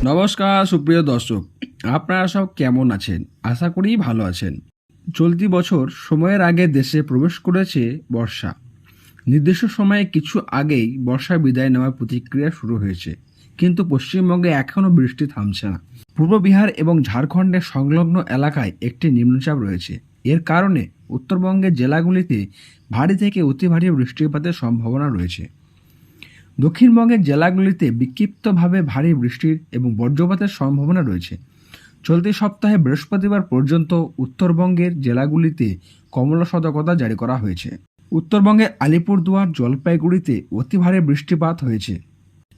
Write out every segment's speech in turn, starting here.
নমস্কার সুপ্রিয় দর্শক, আপনারা সব কেমন আছেন? আশা করি ভালো আছেন। চলতি বছর সময়ের আগে দেশে প্রবেশ করেছে বর্ষা। নির্দিষ্ট সময়ে কিছু আগেই বর্ষা বিদায় নেওয়ার প্রতিক্রিয়া শুরু হয়েছে, কিন্তু পশ্চিমবঙ্গে এখনও বৃষ্টি থামছে না। পূর্ব বিহার এবং ঝাড়খণ্ডের সংলগ্ন এলাকায় একটি নিম্নচাপ রয়েছে। এর কারণে উত্তরবঙ্গের জেলাগুলিতে ভারী থেকে অতি ভারী বৃষ্টিপাতের সম্ভাবনা রয়েছে। দক্ষিণবঙ্গের জেলাগুলিতে বিক্ষিপ্তভাবে ভারী বৃষ্টির এবং বজ্রপাতের সম্ভাবনা রয়েছে। চলতি সপ্তাহে বৃহস্পতিবার পর্যন্ত উত্তরবঙ্গের জেলাগুলিতে কমলা সতর্কতা জারি করা হয়েছে। উত্তরবঙ্গের আলিপুরদুয়ার, জলপাইগুড়িতে অতি ভারী বৃষ্টিপাত হয়েছে।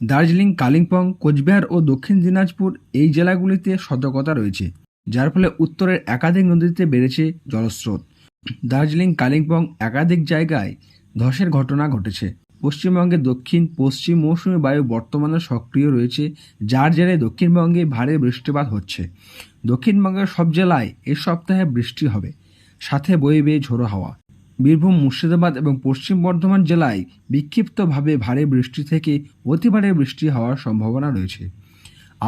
দার্জিলিং, কালিম্পং, কোচবিহার ও দক্ষিণ দিনাজপুর এই জেলাগুলিতে সতর্কতা রয়েছে, যার ফলে উত্তরের একাধিক নদীতে বেড়েছে জলস্রোত। দার্জিলিং, কালিম্পং একাধিক জায়গায় ধসের ঘটনা ঘটেছে। পশ্চিমবঙ্গে দক্ষিণ পশ্চিম মৌসুমী বায়ু বর্তমানে সক্রিয় রয়েছে, যার জেরে দক্ষিণবঙ্গে ভারী বৃষ্টিপাত হচ্ছে। দক্ষিণবঙ্গের সব জেলায় এ সপ্তাহে বৃষ্টি হবে, সাথে বইবে ঝোড়ো হাওয়া। বীরভূম, মুর্শিদাবাদ এবং পশ্চিম বর্ধমান জেলায় বিক্ষিপ্তভাবে ভারী বৃষ্টি থেকে অতি ভারী বৃষ্টি হওয়ার সম্ভাবনা রয়েছে।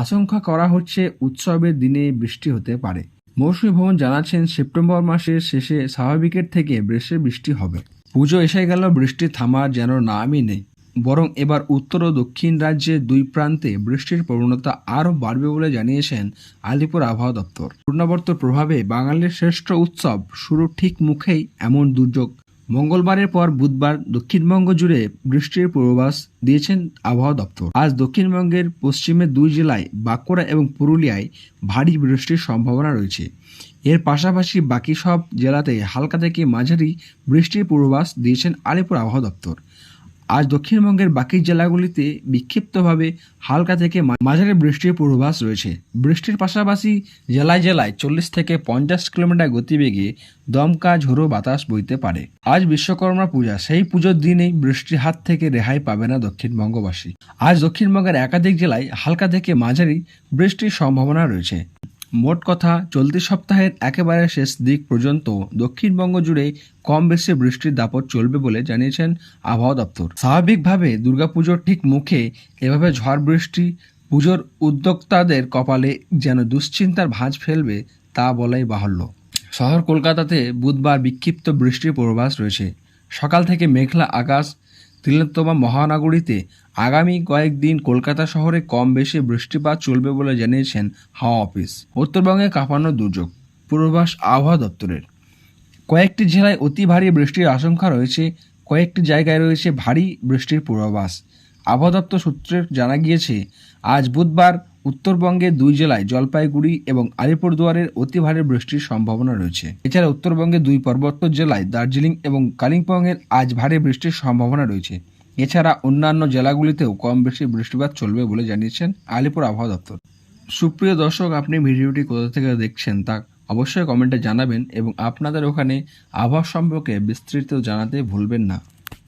আশঙ্কা করা হচ্ছে উৎসবের দিনে বৃষ্টি হতে পারে। মৌসুমী ভবন জানাচ্ছেন, সেপ্টেম্বর মাসের শেষে স্বাভাবিকের থেকে বেশি বৃষ্টি হবে। পুজো এসে গেল, বৃষ্টি থামার যেন নামই নেই। বরং এবার উত্তর ও দক্ষিণ রাজ্যের দুই প্রান্তে বৃষ্টির প্রবণতা আরও বাড়বে বলে জানিয়েছেন আলিপুর আবহাওয়া দপ্তর। ঘূর্ণাবর্তের প্রভাবে বাঙালির শ্রেষ্ঠ উৎসব শুরুর ঠিক মুখেই এমন দুর্যোগ। মঙ্গলবারের পর বুধবার দক্ষিণবঙ্গ জুড়ে বৃষ্টির পূর্বাভাস দিয়েছেন আবহাওয়া দপ্তর। আজ দক্ষিণবঙ্গের পশ্চিমের দুই জেলায় বাঁকুড়া এবং পুরুলিয়ায় ভারী বৃষ্টির সম্ভাবনা রয়েছে। এর পাশাপাশি বাকি সব জেলাতে হালকা থেকে মাঝারি বৃষ্টির পূর্বাভাস দিয়েছেন আলিপুর আবহাওয়া দপ্তর। আজ দক্ষিণবঙ্গের বাকি জেলাগুলিতে বিক্ষিপ্তভাবে হালকা থেকে মাঝারি বৃষ্টির পূর্বাভাস রয়েছে। বৃষ্টির পাশাপাশি জেলায় জেলায় 40 থেকে 50 কিলোমিটার গতিবেগে দমকা ঝোড়ো বাতাস বইতে পারে। আজ বিশ্বকর্মা পূজা, সেই পুজোর দিনেই বৃষ্টির হাত থেকে রেহাই পাবে না দক্ষিণবঙ্গবাসী। আজ দক্ষিণবঙ্গের একাধিক জেলায় হালকা থেকে মাঝারি বৃষ্টির সম্ভাবনা রয়েছে। মোট কথা, চলতি সপ্তাহের একেবারে শেষ দিক পর্যন্ত দক্ষিণবঙ্গ জুড়ে কম বেশি বৃষ্টির দাপট চলবে বলে জানিয়েছেন আবহাওয়া দপ্তর। স্বাভাবিকভাবে দুর্গাপুজোর ঠিক মুখে এভাবে ঝড় বৃষ্টি পুজোর উদ্যোক্তাদের কপালে যেন দুশ্চিন্তার ভাঁজ ফেলবে তা বলাই বাহুল্য। শহর কলকাতাতে বুধবার বিক্ষিপ্ত বৃষ্টির পূর্বাভাস রয়েছে। সকাল থেকে মেঘলা আকাশ। তিলোত্তমা মহানগরীতে আগামী কয়েকদিন কলকাতা শহরে কম বেশি বৃষ্টিপাত চলবে বলে জানিয়েছেন হাওয়া অফিস। উত্তরবঙ্গে কাঁপানো দুর্যোগ পূর্বাভাস আবহাওয়া দপ্তরের। কয়েকটি জেলায় অতি ভারী বৃষ্টির আশঙ্কা রয়েছে, কয়েকটি জায়গায় রয়েছে ভারী বৃষ্টির পূর্বাভাস। আবহাওয়া দপ্তর সূত্রে জানা গিয়েছে, আজ বুধবার উত্তরবঙ্গের দুই জেলায় জলপাইগুড়ি এবং আলিপুরদুয়ারের অতি ভারী বৃষ্টির সম্ভাবনা রয়েছে। এছাড়া উত্তরবঙ্গের দুই পার্বত্য জেলায় দার্জিলিং এবং কালিম্পংয়ের আজ ভারী বৃষ্টির সম্ভাবনা রয়েছে। এছাড়া অন্যান্য জেলাগুলিতেও কম বেশি বৃষ্টিপাত চলবে বলে জানিয়েছেন আলিপুর আবহাওয়া দপ্তর। সুপ্রিয় দর্শক, আপনি ভিডিওটি কোথা থেকে দেখছেন তা অবশ্যই কমেন্টে জানাবেন এবং আপনাদের ওখানে আবহাওয়া সম্পর্কে বিস্তৃত জানাতে ভুলবেন না।